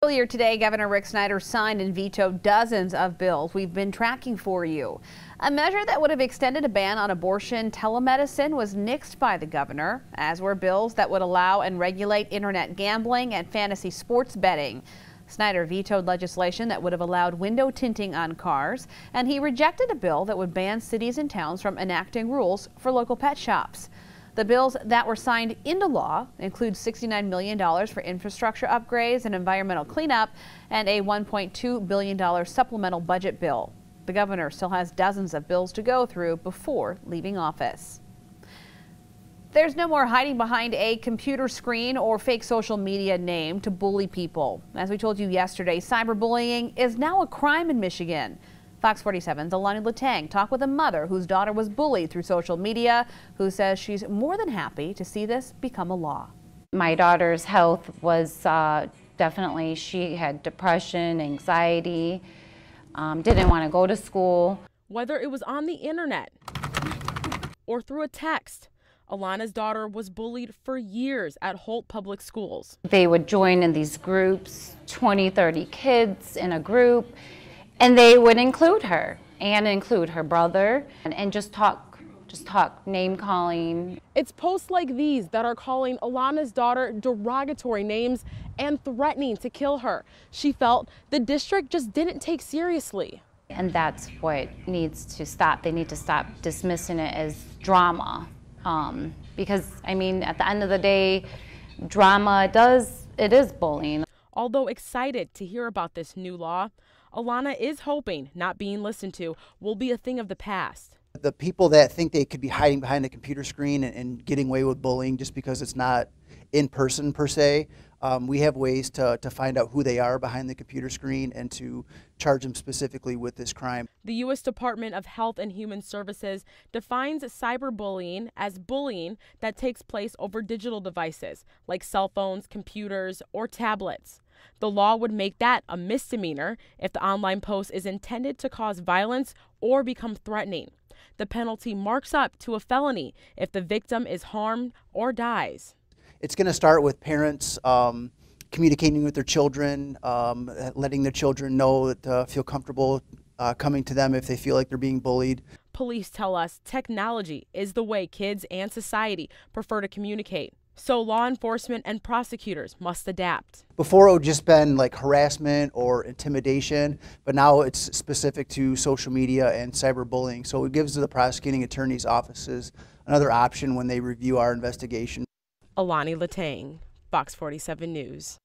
Earlier today, Governor Rick Snyder signed and vetoed dozens of bills we've been tracking for you. A measure that would have extended a ban on abortion telemedicine was nixed by the governor, as were bills that would allow and regulate internet gambling and fantasy sports betting. Snyder vetoed legislation that would have allowed window tinting on cars, and he rejected a bill that would ban cities and towns from enacting rules for local pet shops. The bills that were signed into law include $69 million for infrastructure upgrades and environmental cleanup and a $1.2 billion supplemental budget bill. The governor still has dozens of bills to go through before leaving office. There's no more hiding behind a computer screen or fake social media name to bully people. As we told you yesterday, cyberbullying is now a crime in Michigan. Fox 47's Alani Latang talked with a mother whose daughter was bullied through social media, who says she's more than happy to see this become a law. My daughter's health was definitely, she had depression, anxiety, didn't want to go to school. Whether it was on the internet or through a text, Alana's daughter was bullied for years at Holt Public Schools. They would join in these groups, 20, 30 kids in a group, and they would include her and include her brother and just talk name calling. It's posts like these that are calling Alana's daughter derogatory names and threatening to kill her. She felt the district just didn't take seriously. And that's what needs to stop. They need to stop dismissing it as drama. Because, I mean, at the end of the day, drama it is bullying. Although excited to hear about this new law, Alana is hoping not being listened to will be a thing of the past. The people that think they could be hiding behind a computer screen and getting away with bullying just because it's not in person per se, we have ways to find out who they are behind the computer screen and to charge them specifically with this crime. The U.S. Department of Health and Human Services defines cyberbullying as bullying that takes place over digital devices like cell phones, computers, or tablets. The law would make that a misdemeanor if the online post is intended to cause violence or become threatening. The penalty marks up to a felony if the victim is harmed or dies. It's going to start with parents communicating with their children, letting their children know that feel comfortable coming to them if they feel like they're being bullied. Police tell us technology is the way kids and society prefer to communicate. So law enforcement and prosecutors must adapt. Before it would just been like harassment or intimidation, but now it's specific to social media and cyberbullying. So it gives the prosecuting attorney's offices another option when they review our investigation. Alani Latang, Fox 47 News.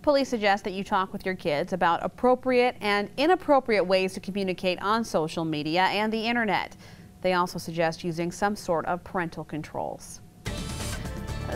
Police suggest that you talk with your kids about appropriate and inappropriate ways to communicate on social media and the internet. They also suggest using some sort of parental controls.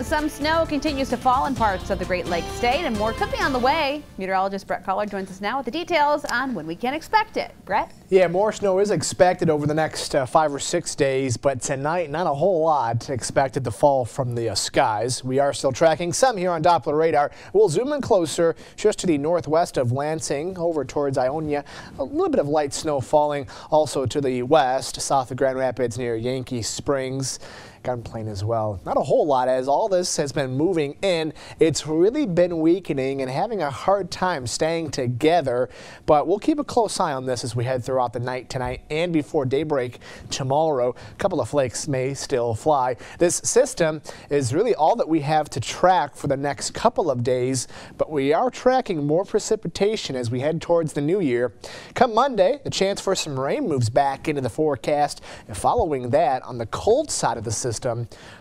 Some snow continues to fall in parts of the Great Lakes state, and more could be on the way. Meteorologist Brett Collard joins us now with the details on when we can expect it. Brett? Yeah, more snow is expected over the next 5 or 6 days, but tonight not a whole lot expected to fall from the skies. We are still tracking some here on Doppler radar. We'll zoom in closer just to the northwest of Lansing over towards Ionia. A little bit of light snow falling also to the west, south of Grand Rapids near Yankee Springs. Gunplane as well. Not a whole lot as all this has been moving in. It's really been weakening and having a hard time staying together, but we'll keep a close eye on this as we head throughout the night tonight and before daybreak tomorrow. A couple of flakes may still fly. This system is really all that we have to track for the next couple of days, but we are tracking more precipitation as we head towards the new year. Come Monday, the chance for some rain moves back into the forecast, and following that, on the cold side of the system,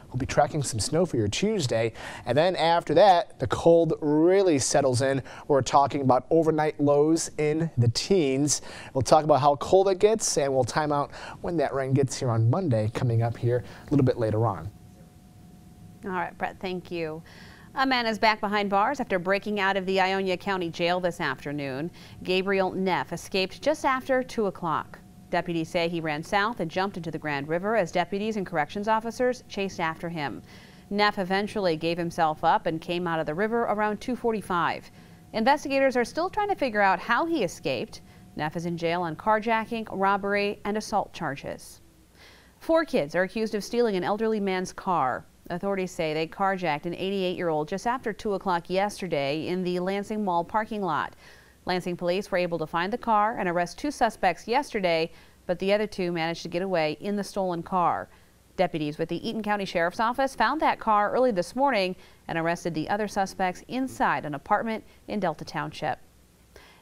we'll be tracking some snow for your Tuesday, and then after that the cold really settles in. We're talking about overnight lows in the teens. We'll talk about how cold it gets, and we'll time out when that rain gets here on Monday, coming up here a little bit later on. All right, Brett, thank you. A man is back behind bars after breaking out of the Ionia County Jail this afternoon. Gabriel Neff escaped just after 2 o'clock. Deputies say he ran south and jumped into the Grand River as deputies and corrections officers chased after him. Neff eventually gave himself up and came out of the river around 2:45. Investigators are still trying to figure out how he escaped. Neff is in jail on carjacking, robbery, and assault charges. 4 kids are accused of stealing an elderly man's car. Authorities say they carjacked an 88-year-old just after 2 o'clock yesterday in the Lansing Mall parking lot. Lansing police were able to find the car and arrest 2 suspects yesterday, but the other 2 managed to get away in the stolen car. Deputies with the Eaton County Sheriff's Office found that car early this morning and arrested the other suspects inside an apartment in Delta Township.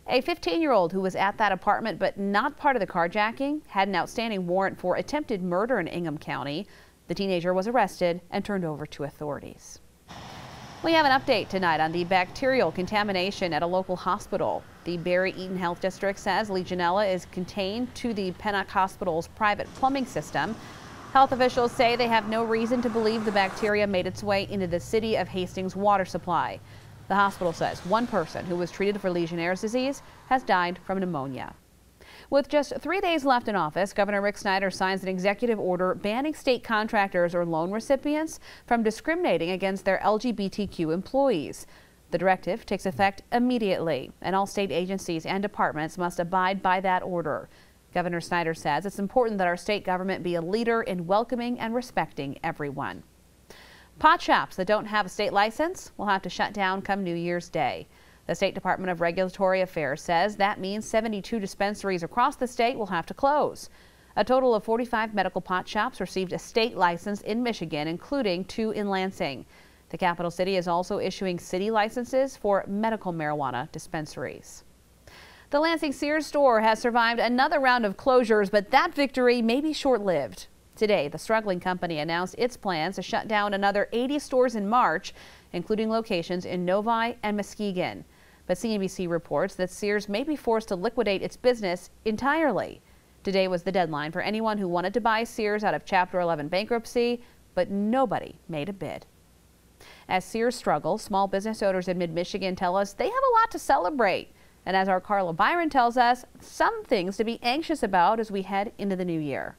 A 15-year-old who was at that apartment but not part of the carjacking had an outstanding warrant for attempted murder in Ingham County. The teenager was arrested and turned over to authorities. We have an update tonight on the bacterial contamination at a local hospital. The Barry Eaton Health District says Legionella is contained to the Pennock Hospital's private plumbing system. Health officials say they have no reason to believe the bacteria made its way into the city of Hastings water supply. The hospital says 1 person who was treated for Legionnaire's disease has died from pneumonia. With just 3 days left in office, Governor Rick Snyder signs an executive order banning state contractors or loan recipients from discriminating against their LGBTQ employees. The directive takes effect immediately, and all state agencies and departments must abide by that order. Governor Snyder says it's important that our state government be a leader in welcoming and respecting everyone. Pot shops that don't have a state license will have to shut down come New Year's Day. The State Department of Regulatory Affairs says that means 72 dispensaries across the state will have to close. A total of 45 medical pot shops received a state license in Michigan, including 2 in Lansing. The capital city is also issuing city licenses for medical marijuana dispensaries. The Lansing Sears store has survived another round of closures, but that victory may be short-lived. Today, the struggling company announced its plans to shut down another 80 stores in March, including locations in Novi and Muskegon. But CNBC reports that Sears may be forced to liquidate its business entirely. Today was the deadline for anyone who wanted to buy Sears out of Chapter 11 bankruptcy, but nobody made a bid. As Sears struggles, small business owners in mid-Michigan tell us they have a lot to celebrate. And as our Carla Byron tells us, some things to be anxious about as we head into the new year.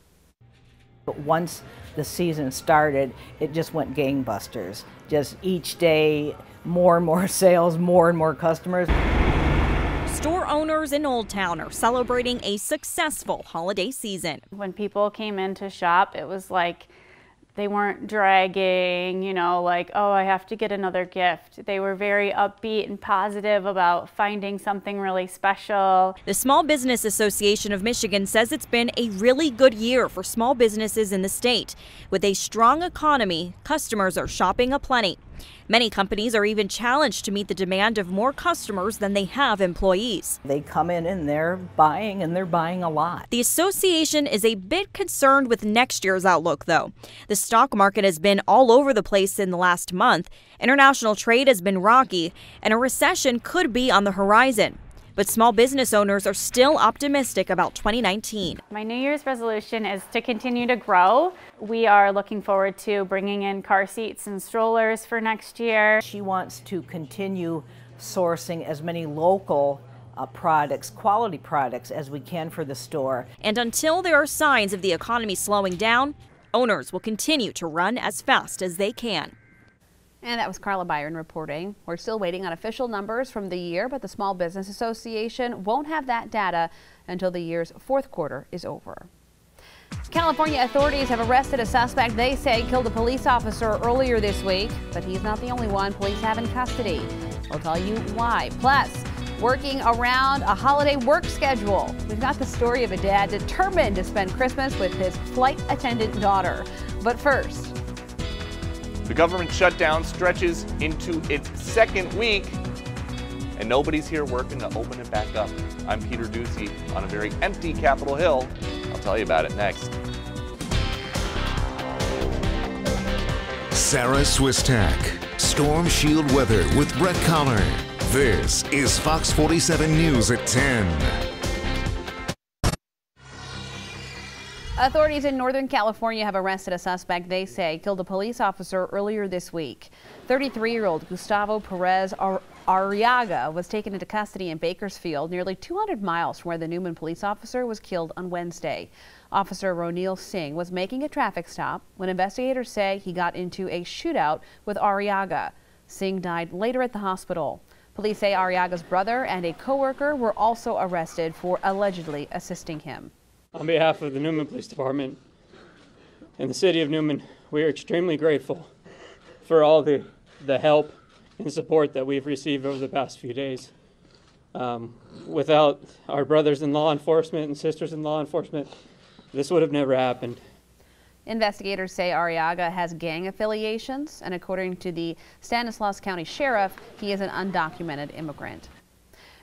But once the season started, it just went gangbusters. Just each day, more and more sales, more and more customers. Store owners in Old Town are celebrating a successful holiday season. When people came in to shop, it was like they weren't dragging, you know, like, oh, I have to get another gift. They were very upbeat and positive about finding something really special. The Small Business Association of Michigan says it's been a really good year for small businesses in the state. With a strong economy, customers are shopping aplenty. Many companies are even challenged to meet the demand of more customers than they have employees. They come in and they're buying a lot. The association is a bit concerned with next year's outlook, though. The stock market has been all over the place in the last month. International trade has been rocky, and a recession could be on the horizon. But small business owners are still optimistic about 2019. My New Year's resolution is to continue to grow. We are looking forward to bringing in car seats and strollers for next year. She wants to continue sourcing as many local products, quality products, as we can for the store. And until there are signs of the economy slowing down, owners will continue to run as fast as they can. And that was Carla Byron reporting. We're still waiting on official numbers from the year, but the Small Business Association won't have that data until the year's 4th quarter is over. California authorities have arrested a suspect they say killed a police officer earlier this week, but he's not the only one police have in custody. We'll tell you why. Plus, working around a holiday work schedule. We've got the story of a dad determined to spend Christmas with his flight attendant daughter. But first, the government shutdown stretches into its 2nd week, and nobody's here working to open it back up. I'm Peter Ducey on a very empty Capitol Hill. I'll tell you about it next. Sarah Swistak, Storm Shield Weather with Brett Collar. This is Fox 47 News at 10. Authorities in Northern California have arrested a suspect they say killed a police officer earlier this week. 33-year-old Gustavo Perez Arriaga was taken into custody in Bakersfield, nearly 200 miles from where the Newman police officer was killed on Wednesday. Officer Ronil Singh was making a traffic stop when investigators say he got into a shootout with Arriaga. Singh died later at the hospital. Police say Arriaga's brother and a co-worker were also arrested for allegedly assisting him. On behalf of the Newman Police Department and the City of Newman, we are extremely grateful for all the help and support that we've received over the past few days. Without our brothers in law enforcement and sisters in law enforcement, this would have never happened. Investigators say Arriaga has gang affiliations, and according to the Stanislaus County Sheriff, he is an undocumented immigrant.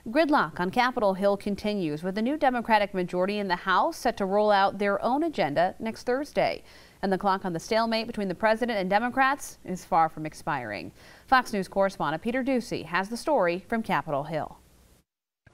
Gridlock on Capitol Hill continues, with the new Democratic majority in the House set to roll out their own agenda next Thursday. And the clock on the stalemate between the president and Democrats is far from expiring. Fox News correspondent Peter Ducey has the story from Capitol Hill.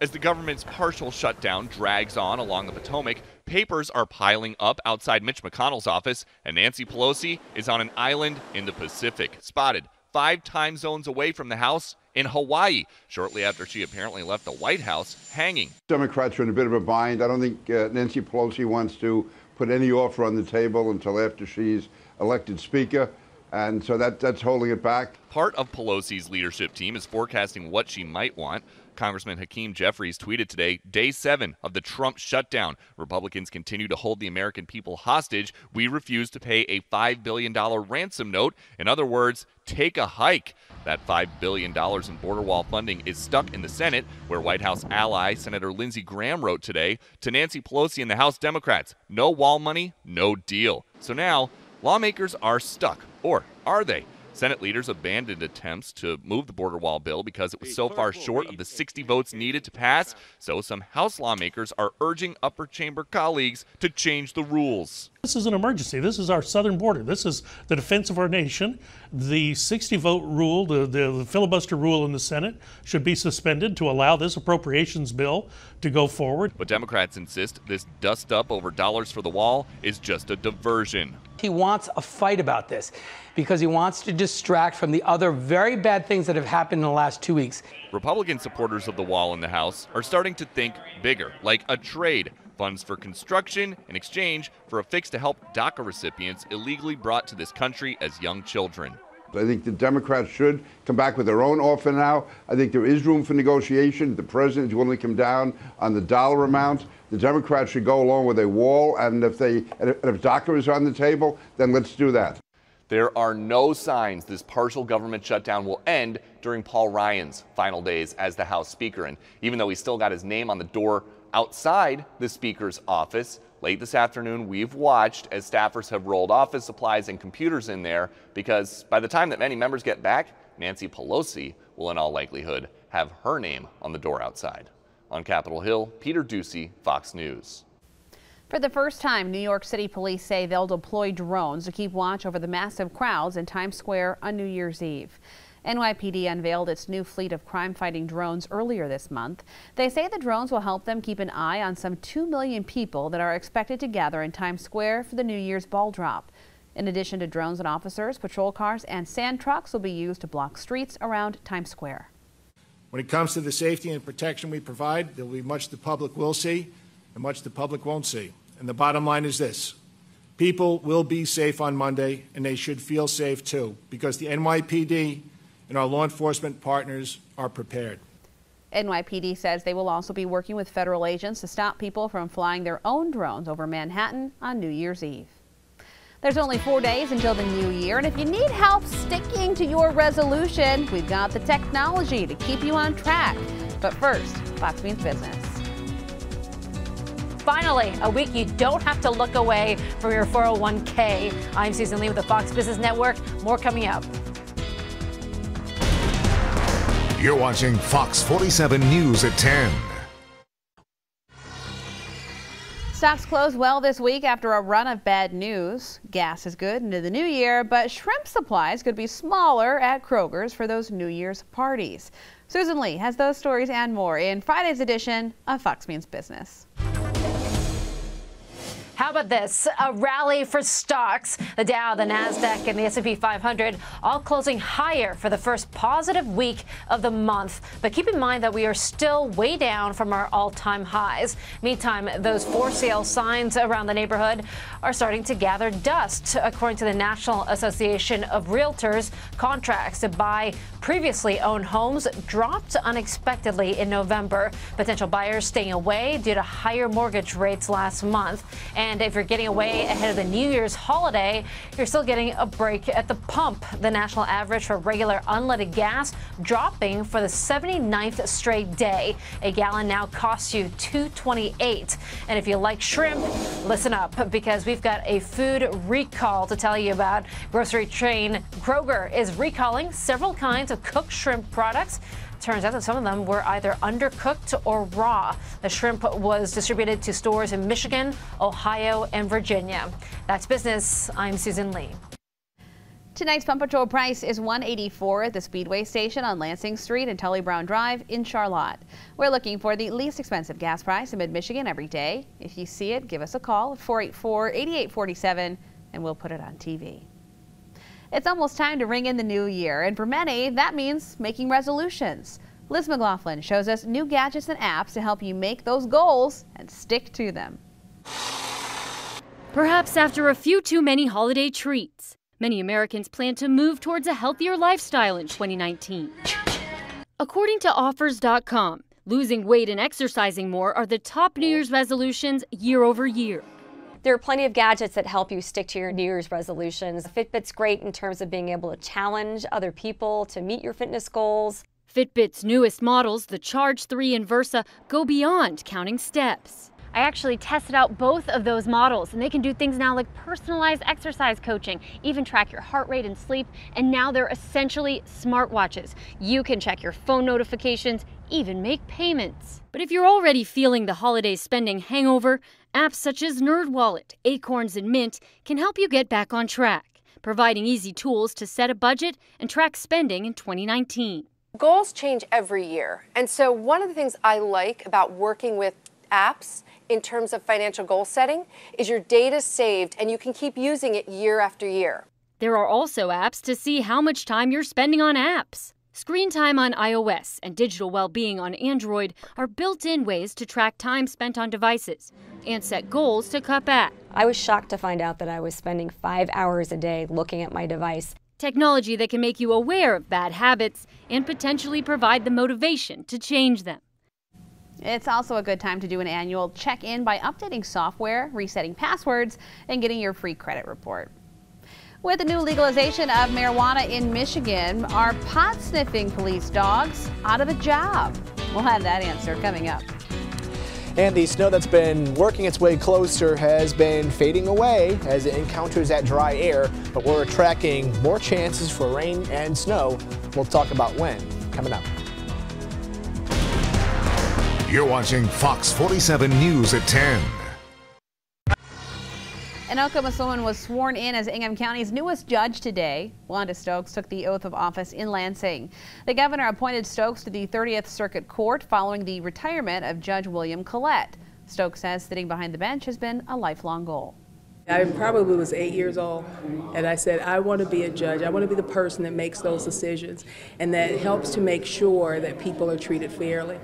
As the government's partial shutdown drags on along the Potomac, papers are piling up outside Mitch McConnell's office, and Nancy Pelosi is on an island in the Pacific, spotted 5 time zones away from the House in Hawaii, shortly after she apparently left the White House hanging. Democrats are in a bit of a bind. I don't think Nancy Pelosi wants to put any offer on the table until after she's elected Speaker, and so that's holding it back. Part of Pelosi's leadership team is forecasting what she might want. Congressman Hakeem Jeffries tweeted today, Day 7 of the Trump shutdown. Republicans continue to hold the American people hostage. We refuse to pay a $5 billion ransom note. In other words, take a hike. That $5 billion in border wall funding is stuck in the Senate, where White House ally Senator Lindsey Graham wrote today to Nancy Pelosi and the House Democrats, no wall money, no deal. So now, lawmakers are stuck. Or are they? Senate leaders abandoned attempts to move the border wall bill because it was so far short of the 60 votes needed to pass. So some House lawmakers are urging upper chamber colleagues to change the rules. This is an emergency. This is our southern border. This is the defense of our nation. The 60-vote rule, the filibuster rule in the Senate, should be suspended to allow this appropriations bill to go forward. But Democrats insist this dust-up over dollars for the wall is just a diversion. He wants a fight about this because he wants to distract from the other very bad things that have happened in the last 2 weeks. Republican supporters of the wall in the House are starting to think bigger, like a trade. Funds for construction in exchange for a fix to help DACA recipients illegally brought to this country as young children. I think the Democrats should come back with their own offer now. I think there is room for negotiation. The president is willing to come down on the dollar amount. The Democrats should go along with a wall, and if DACA is on the table, then let's do that. There are no signs this partial government shutdown will end during Paul Ryan's final days as the House Speaker. And even though he still got his name on the door outside the Speaker's office, late this afternoon we've watched as staffers have rolled office supplies and computers in there, because by the time that many members get back, Nancy Pelosi will in all likelihood have her name on the door outside. On Capitol Hill, Peter Ducey, Fox News. For the first time, New York City police say they'll deploy drones to keep watch over the massive crowds in Times Square on New Year's Eve. NYPD unveiled its new fleet of crime-fighting drones earlier this month. They say the drones will help them keep an eye on some 2 million people that are expected to gather in Times Square for the New Year's ball drop. In addition to drones and officers, patrol cars and sand trucks will be used to block streets around Times Square. When it comes to the safety and protection we provide, there will be much the public will see and much the public won't see. And the bottom line is this: people will be safe on Monday, and they should feel safe too, because the NYPD and our law enforcement partners are prepared. NYPD says they will also be working with federal agents to stop people from flying their own drones over Manhattan on New Year's Eve. There's only 4 days until the new year, and if you need help sticking to your resolution, we've got the technology to keep you on track. But first, Fox Means Business. Finally, a week you don't have to look away from your 401k. I'm Susan Lee with the Fox Business Network. More coming up. You're watching Fox 47 News at 10. Stocks closed well this week after a run of bad news. Gas is good into the new year, but shrimp supplies could be smaller at Kroger's for those New Year's parties. Susan Lee has those stories and more in Friday's edition of Fox Means Business. How about this? A rally for stocks. The Dow, the Nasdaq, and the S&P 500 all closing higher for the first positive week of the month. But keep in mind that we are still way down from our all-time highs. Meantime, those for sale signs around the neighborhood are starting to gather dust. According to the National Association of Realtors, contracts to buy previously owned homes dropped unexpectedly in November. Potential buyers staying away due to higher mortgage rates last month. And And if you're getting away ahead of the New Year's holiday, you're still getting a break at the pump. The national average for regular unleaded gas dropping for the 79th straight day. A gallon now costs you $2.28. And if you like shrimp, listen up, because we've got a food recall to tell you about. Grocery chain Kroger is recalling several kinds of cooked shrimp products. Turns out that some of them were either undercooked or raw. The shrimp was distributed to stores in Michigan, Ohio, and Virginia. That's business. I'm Susan Lee. Tonight's Pump Patrol price is $1.84 at the Speedway station on Lansing Street and Tully Brown Drive in Charlotte. We're looking for the least expensive gas price in mid-Michigan every day. If you see it, give us a call at 484-8847 and we'll put it on TV. It's almost time to ring in the new year, and for many, that means making resolutions. Liz McLaughlin shows us new gadgets and apps to help you make those goals and stick to them. Perhaps after a few too many holiday treats, many Americans plan to move towards a healthier lifestyle in 2019. According to offers.com, losing weight and exercising more are the top New Year's resolutions year over year. There are plenty of gadgets that help you stick to your New Year's resolutions. Fitbit's great in terms of being able to challenge other people to meet your fitness goals. Fitbit's newest models, the Charge 3 and Versa, go beyond counting steps. I actually tested out both of those models, and they can do things now like personalized exercise coaching, even track your heart rate and sleep, and now they're essentially smartwatches. You can check your phone notifications, even make payments. But if you're already feeling the holiday spending hangover, apps such as NerdWallet, Acorns, and Mint can help you get back on track, providing easy tools to set a budget and track spending in 2019. Goals change every year, and so one of the things I like about working with apps in terms of financial goal setting is your data's saved and you can keep using it year after year. There are also apps to see how much time you're spending on apps. Screen time on iOS and digital well-being on Android are built-in ways to track time spent on devices and set goals to cut back. I was shocked to find out that I was spending 5 hours a day looking at my device. Technology that can make you aware of bad habits and potentially provide the motivation to change them. It's also a good time to do an annual check-in by updating software, resetting passwords, and getting your free credit report. With the new legalization of marijuana in Michigan, are pot-sniffing police dogs out of a job? We'll have that answer coming up. And the snow that's been working its way closer has been fading away as it encounters that dry air, but we're tracking more chances for rain and snow. We'll talk about when coming up. You're watching Fox 47 News at 10. An Oklahoma woman was sworn in as Ingham County's newest judge today. Wanda Stokes took the oath of office in Lansing. The governor appointed Stokes to the 30th Circuit Court following the retirement of Judge William Collette. Stokes says sitting behind the bench has been a lifelong goal. I probably was 8 years old, and I said, I want to be a judge. I want to be the person that makes those decisions and that helps to make sure that people are treated fairly.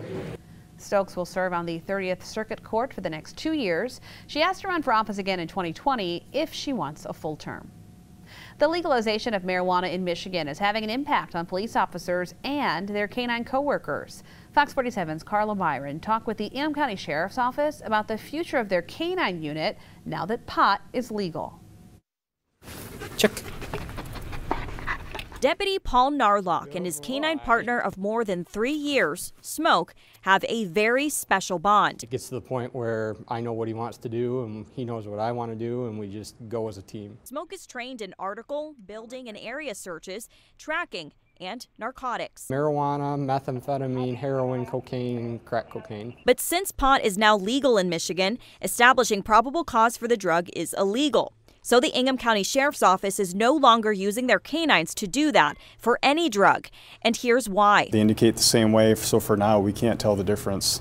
Stokes will serve on the 30th Circuit Court for the next 2 years. She has to run for office again in 2020 if she wants a full term. The legalization of marijuana in Michigan is having an impact on police officers and their canine co-workers. Fox 47's Carla Byron talked with the Ingham County Sheriff's Office about the future of their canine unit now that pot is legal. Check. Deputy Paul Narlock and his canine partner of more than 3 years, Smoke, have a very special bond. It gets to the point where I know what he wants to do and he knows what I want to do, and we just go as a team. Smoke is trained in article, building, and area searches, tracking, and narcotics. Marijuana, methamphetamine, heroin, cocaine, crack cocaine. But since pot is now legal in Michigan, establishing probable cause for the drug is illegal. So the Ingham County Sheriff's Office is no longer using their canines to do that for any drug. And here's why. They indicate the same way, so for now we can't tell the difference.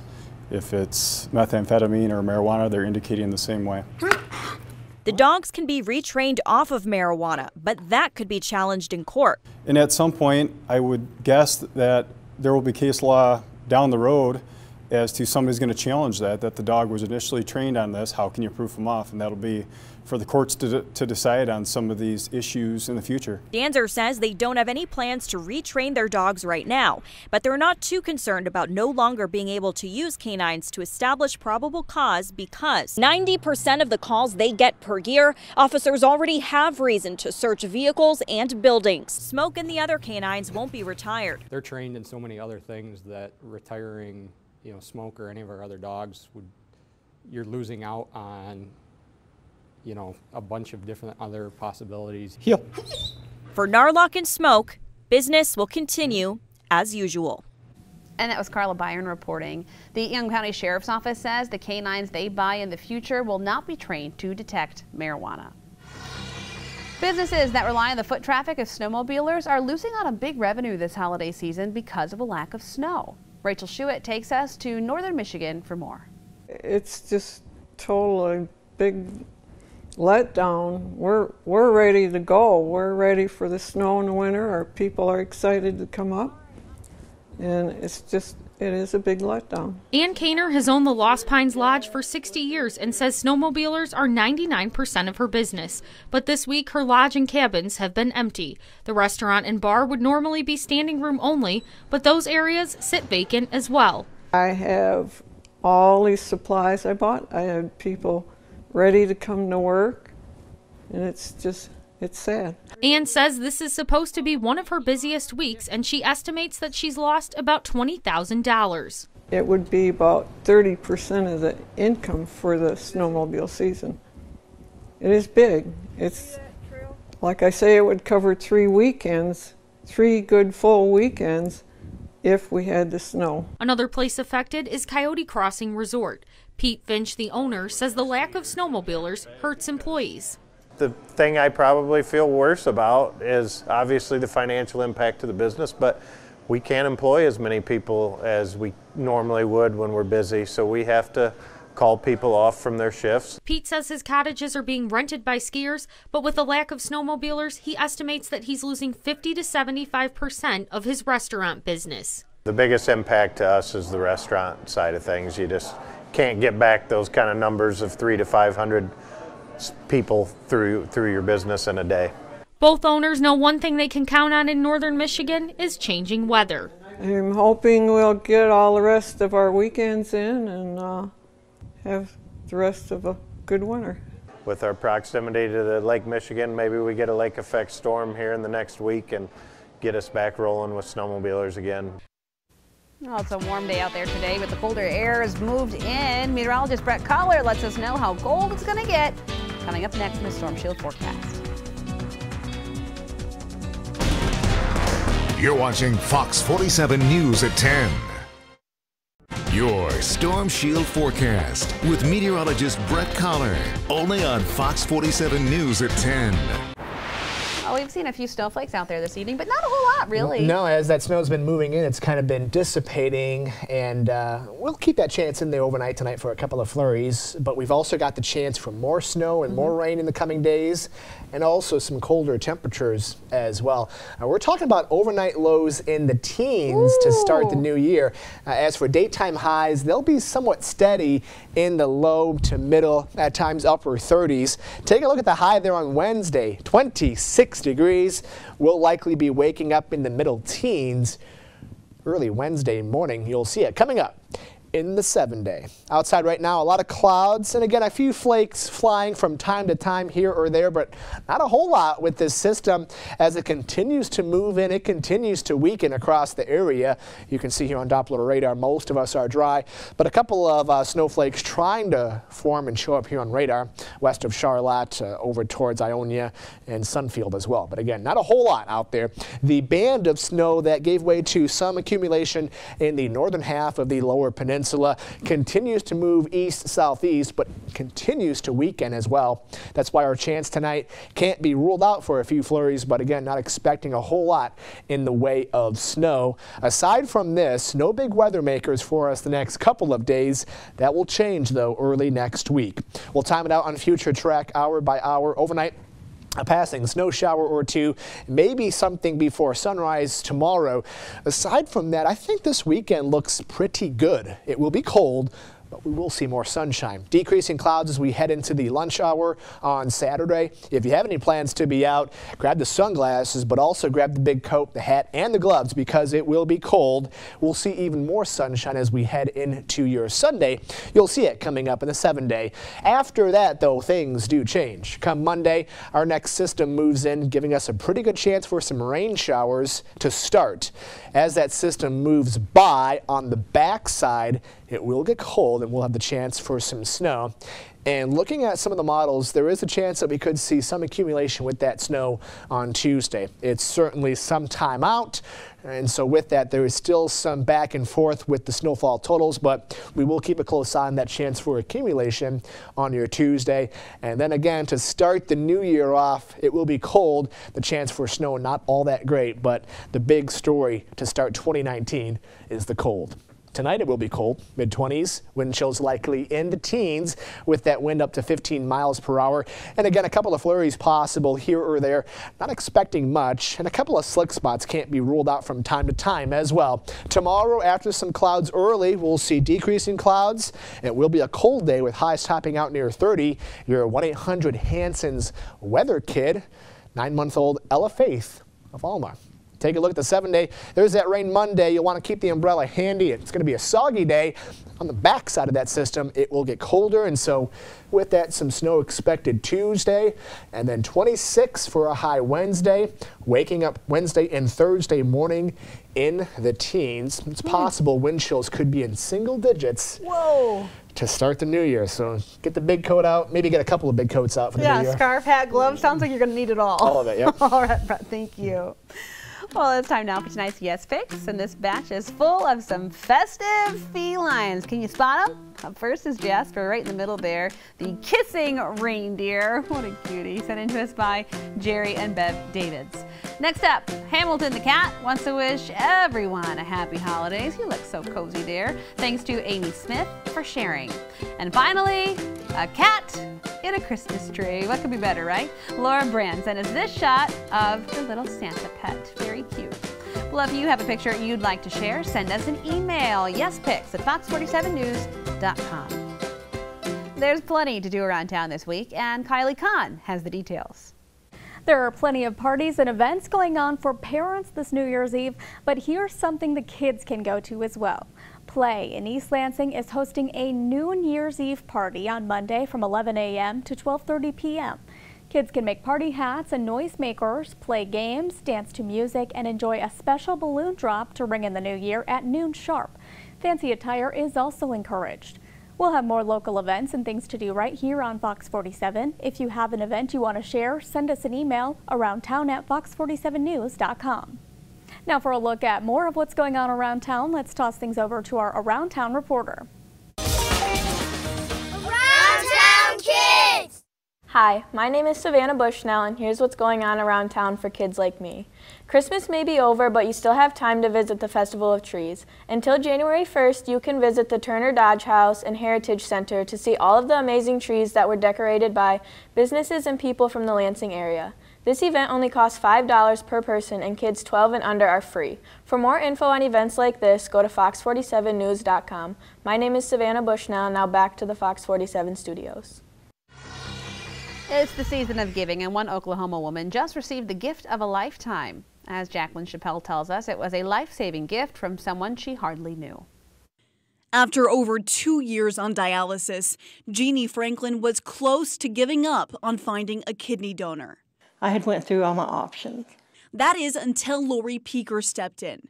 If it's methamphetamine or marijuana, they're indicating the same way. The dogs can be retrained off of marijuana, but that could be challenged in court. And at some point, I would guess that there will be case law down the road as to somebody's going to challenge that the dog was initially trained on this. How can you proof them off? And that'll be for the courts to decide on some of these issues in the future. Danzer says they don't have any plans to retrain their dogs right now, but they're not too concerned about no longer being able to use canines to establish probable cause because 90% of the calls they get per year, officers already have reason to search vehicles and buildings. Smoke and the other canines won't be retired. They're trained in so many other things that retiring, Smoke or any of our other dogs you're losing out on, a bunch of different other possibilities. Heel. For Narlock and Smoke, business will continue as usual. And that was Carla Byron reporting. The Young County Sheriff's Office says the canines they buy in the future will not be trained to detect marijuana. Businesses that rely on the foot traffic of snowmobilers are losing out on big revenue this holiday season because of a lack of snow. Rachel Schuett takes us to northern Michigan for more. It's just totally big letdown. We're ready to go. We're ready for the snow in the winter. Our people are excited to come up, and it is a big letdown. Ann Kaner has owned the Lost Pines Lodge for 60 years and says snowmobilers are 99% of her business. But this week, her lodge and cabins have been empty. The restaurant and bar would normally be standing room only, but those areas sit vacant as well. I have all these supplies I bought. I had people ready to come to work, and it's sad. Ann says this is supposed to be one of her busiest weeks, and she estimates that she's lost about $20,000. It would be about 30% of the income for the snowmobile season. It is big. It's, like I say, it would cover 3 weekends, 3 good full weekends, if we had the snow. Another place affected is Coyote Crossing Resort. Pete Finch, the owner, says the lack of snowmobilers hurts employees. The thing I probably feel worse about is obviously the financial impact to the business, but we can't employ as many people as we normally would when we're busy, so we have to call people off from their shifts. Pete says his cottages are being rented by skiers, but with the lack of snowmobilers, he estimates that he's losing 50 to 75% of his restaurant business. The biggest impact to us is the restaurant side of things. You just can't get back those kind of numbers of 300 to 500 people through your business in a day. Both owners know one thing they can count on in northern Michigan is changing weather. I'm hoping we'll get all the rest of our weekends in and have the rest of a good winter. With our proximity to the Lake Michigan, maybe we get a lake effect storm here in the next week and get us back rolling with snowmobilers again. Well, it's a warm day out there today, but the colder air has moved in. Meteorologist Brett Collar lets us know how cold it's going to get. Coming up next in the Storm Shield forecast. You're watching Fox 47 News at 10. Your Storm Shield forecast with meteorologist Brett Collar, only on Fox 47 News at 10. Well, we've seen a few snowflakes out there this evening, but not a whole lot, really. No, as that snow's been moving in, it's kind of been dissipating, and we'll keep that chance in there overnight tonight for a couple of flurries, but we've also got the chance for more snow and more rain in the coming days, and also some colder temperatures as well. We're talking about overnight lows in the teens to start the new year. As for daytime highs, they'll be somewhat steady in the low to middle, at times upper 30s. Take a look at the high there on Wednesday, 26 degrees. We'll likely be waking up in the middle teens early Wednesday morning. You'll see it coming up in the 7-day. Outside right now, a lot of clouds, and again, a few flakes flying from time to time here or there, but not a whole lot with this system. As it continues to move in, it continues to weaken across the area. You can see here on Doppler radar, most of us are dry, but a couple of snowflakes trying to form and show up here on radar, west of Charlotte, over towards Ionia and Sunfield as well. But again, not a whole lot out there. The band of snow that gave way to some accumulation in the northern half of the lower peninsula continues to move east-southeast, but continues to weaken as well. That's why our chance tonight can't be ruled out for a few flurries, but again, not expecting a whole lot in the way of snow. Aside from this, no big weather makers for us the next couple of days. That will change, though, early next week. We'll time it out on Future Track hour by hour overnight. A passing snow shower or two, maybe something before sunrise tomorrow. Aside from that, I think this weekend looks pretty good. It will be cold, but we will see more sunshine. Decreasing clouds as we head into the lunch hour on Saturday. If you have any plans to be out, grab the sunglasses, but also grab the big coat, the hat, and the gloves because it will be cold. We'll see even more sunshine as we head into your Sunday. You'll see it coming up in the 7-day. After that, though, things do change. Come Monday, our next system moves in, giving us a pretty good chance for some rain showers to start. As that system moves by on the backside, it will get cold and we'll have the chance for some snow. And looking at some of the models, there is a chance that we could see some accumulation with that snow on Tuesday. It's certainly some time out, and so with that, there is still some back and forth with the snowfall totals, but we will keep a close eye on that chance for accumulation on your Tuesday. And then again, to start the new year off, it will be cold. The chance for snow not all that great, but the big story to start 2019 is the cold. Tonight it will be cold, mid-20s, wind chills likely in the teens with that wind up to 15 miles per hour. And again, a couple of flurries possible here or there. Not expecting much, and a couple of slick spots can't be ruled out from time to time as well. Tomorrow, after some clouds early, we'll see decreasing clouds. It will be a cold day with highs topping out near 30. Your 1-800-Hanson's weather kid, 9-month-old Ella Faith of Alma. Take a look at the 7-day. There's that rain Monday. You'll want to keep the umbrella handy. It's going to be a soggy day. On the back side of that system, it will get colder, and so with that, some snow expected Tuesday, and then 26 for a high Wednesday. Waking up Wednesday and Thursday morning in the teens. It's possible wind chills could be in single digits. Whoa! To start the new year, so get the big coat out. Maybe get a couple of big coats out for the new year. Yeah, scarf, hat, gloves. Sounds like you're going to need it all. All of it, yep. All right, Brett, thank you. Well, it's time now for tonight's Yes Fix, and this batch is full of some festive felines. Can you spot them? Up first is Jasper, right in the middle there, the kissing reindeer. What a cutie. Sent in to us by Jerry and Bev Davids. Next up, Hamilton the cat wants to wish everyone a happy holidays. He looks so cozy there. Thanks to Amy Smith for sharing. And finally, a cat in a Christmas tree. What could be better, right? Laura Brand sent us this shot of the little Santa pet. Very cute. Well, if you have a picture you'd like to share, send us an email, yespics@fox47news.com. There's plenty to do around town this week, and Kylie Kahn has the details. There are plenty of parties and events going on for parents this New Year's Eve, but here's something the kids can go to as well. Play in East Lansing is hosting a New Year's Eve party on Monday from 11 a.m. to 12:30 p.m. Kids can make party hats and noisemakers, play games, dance to music, and enjoy a special balloon drop to ring in the new year at noon sharp. Fancy attire is also encouraged. We'll have more local events and things to do right here on Fox 47. If you have an event you want to share, send us an email aroundtown@fox47news.com. Now for a look at more of what's going on around town, let's toss things over to our Around Town reporter. Around Town Kids! Hi, my name is Savannah Bushnell, and here's what's going on around town for kids like me. Christmas may be over, but you still have time to visit the Festival of Trees. Until January 1st, you can visit the Turner Dodge House and Heritage Center to see all of the amazing trees that were decorated by businesses and people from the Lansing area. This event only costs $5 per person, and kids 12 and under are free. For more info on events like this, go to fox47news.com. My name is Savannah Bushnell, now back to the Fox 47 studios. It's the season of giving, and one Oklahoma woman just received the gift of a lifetime. As Jacqueline Chappelle tells us, it was a life-saving gift from someone she hardly knew. After over 2 years on dialysis, Jeannie Franklin was close to giving up on finding a kidney donor. I had went through all my options. That is until Lori Peeker stepped in.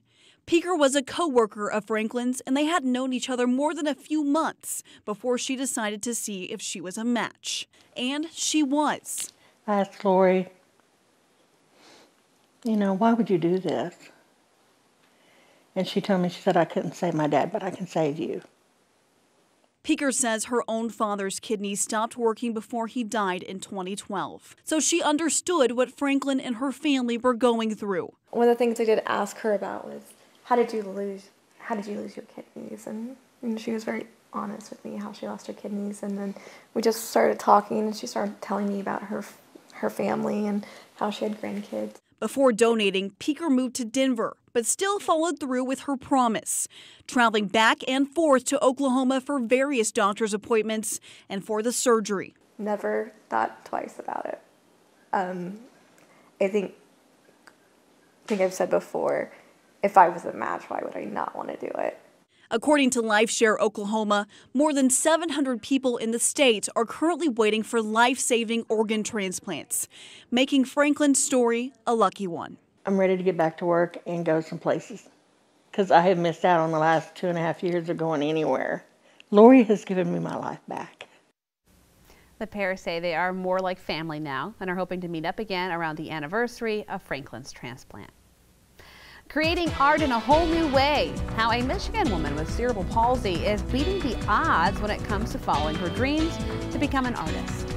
Peeker was a co-worker of Franklin's, and they had known each other more than a few months before she decided to see if she was a match. And she was. I asked Lori, why would you do this? And she told me, she said, I couldn't save my dad, but I can save you. Peeker says her own father's kidneys stopped working before he died in 2012. So she understood what Franklin and her family were going through. One of the things I did ask her about was, how did you lose your kidneys? And she was very honest with me how she lost her kidneys. And then we just started talking, and she started telling me about her her family and how she had grandkids. Before donating, Peeker moved to Denver, but still followed through with her promise, traveling back and forth to Oklahoma for various doctor's appointments and for the surgery. Never thought twice about it. I think I've said before, if I was a match, why would I not want to do it? According to LifeShare Oklahoma, more than 700 people in the state are currently waiting for life-saving organ transplants, making Franklin's story a lucky one. I'm ready to get back to work and go some places because I have missed out on the last 2.5 years of going anywhere. Lori has given me my life back. The pair say they are more like family now and are hoping to meet up again around the anniversary of Franklin's transplant. Creating art in a whole new way. How a Michigan woman with cerebral palsy is beating the odds when it comes to following her dreams to become an artist.